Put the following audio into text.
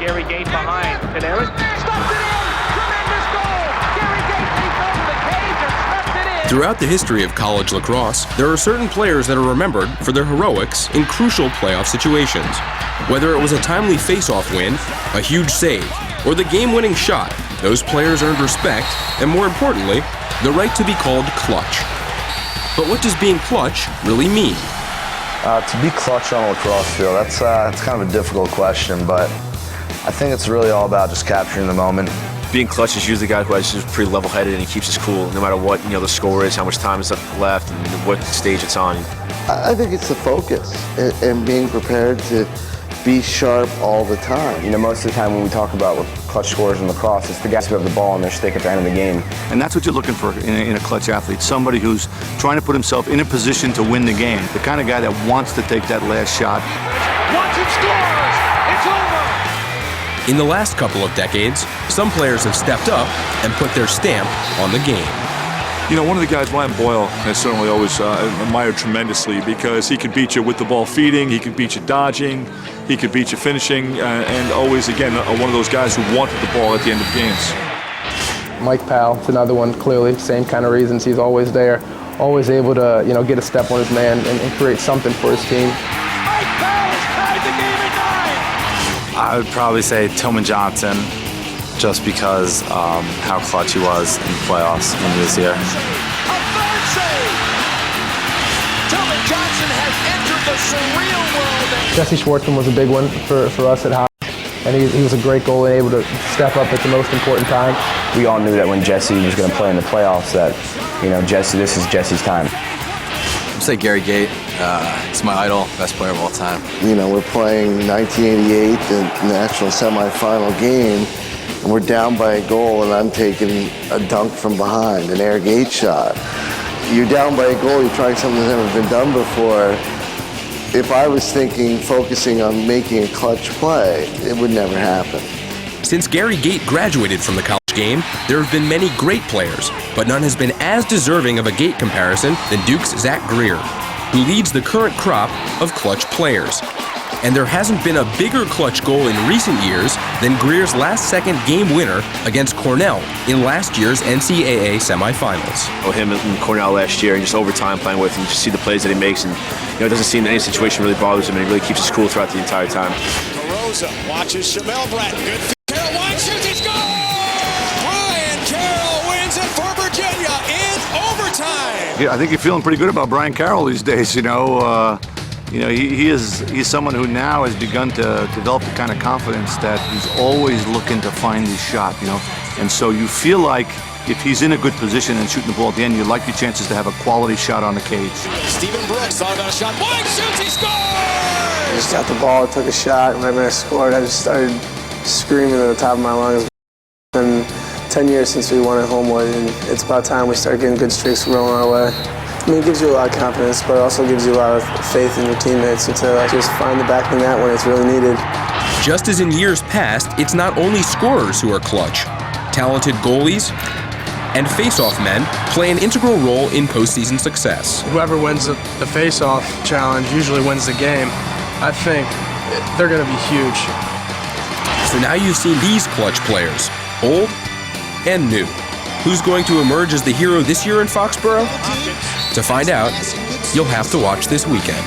Gary Gait behind. Canaris stuffed it in! Tremendous goal! Gary Gait leaped over the cage and stuffed it in! Throughout the history of college lacrosse, there are certain players that are remembered for their heroics in crucial playoff situations. Whether it was a timely face-off win, a huge save, or the game-winning shot, those players earned respect, and more importantly, the right to be called clutch. But what does being clutch really mean? To be clutch on a lacrosse field, that's kind of a difficult question, but I think it's really all about just capturing the moment. Being clutch is usually the guy who is just pretty level-headed and he keeps his cool no matter what the score is, how much time is left, and what stage it's on. I think it's the focus and being prepared to be sharp all the time. Most of the time when we talk about clutch scorers in lacrosse, it's the guys who have the ball on their stick at the end of the game. And that's what you're looking for in a clutch athlete, somebody who's trying to put himself in a position to win the game, the kind of guy that wants to take that last shot. Once it scores, it's over! In the last couple of decades, some players have stepped up and put their stamp on the game. One of the guys, Boyle, has certainly always admired tremendously because he could beat you with the ball feeding, he could beat you dodging, he could beat you finishing, and always, again, one of those guys who wanted the ball at the end of games. Mike Powell, it's another one, clearly, same kind of reasons. He's always there, always able to, get a step on his man and create something for his team. Mike Powell has tied the game at 9! I would probably say Tillman Johnson, just because how clutch he was in the playoffs when he was here. A third save! Tillman Johnson has entered the surreal world. Jesse Schwartzman was a big one for us at High, and he was a great goalie and able to step up at the most important time. We all knew that when Jesse was going to play in the playoffs that, this is Jesse's time. I'd say Gary Gait. He's my idol, best player of all time. We're playing 1988, the national semifinal game, and we're down by a goal, and I'm taking a dunk from behind, an air gate shot. You're down by a goal, you're trying something that's never been done before. If I was focusing on making a clutch play, it would never happen. Since Gary Gait graduated from the college game, there have been many great players, but none has been as deserving of a Gait comparison than Duke's Zack Greer, who leads the current crop of clutch players. And there hasn't been a bigger clutch goal in recent years than Greer's last-second game winner against Cornell in last year's NCAA semifinals. Him and Cornell last year, and just overtime playing with him, you just see the plays that he makes, and it doesn't seem that any situation really bothers him, and he really keeps his cool throughout the entire time. Carosa watches Shamel Bratton. Good. Carroll wide shoots, he scores! Brian Carroll wins it for Virginia in overtime. Yeah, I think you're feeling pretty good about Brian Carroll these days. He's someone who now has begun to develop the kind of confidence that he's always looking to find his shot, And so you feel like if he's in a good position and shooting the ball at the end, you like your chances to have a quality shot on the cage. Stephen Brooks thought about a shot. Wide shoots, he scores! I just got the ball, took a shot, and when I scored, I just started screaming at the top of my lungs. It's been 10 years since we won at Homewood, and it's about time we start getting good streaks rolling our way. It gives you a lot of confidence, but it also gives you a lot of faith in your teammates to just find the back of the net when it's really needed. Just as in years past, it's not only scorers who are clutch. Talented goalies and face-off men play an integral role in postseason success. Whoever wins the face-off challenge usually wins the game. I think they're going to be huge. So now you've seen these clutch players, old and new. Who's going to emerge as the hero this year in Foxborough? To find out, you'll have to watch this weekend.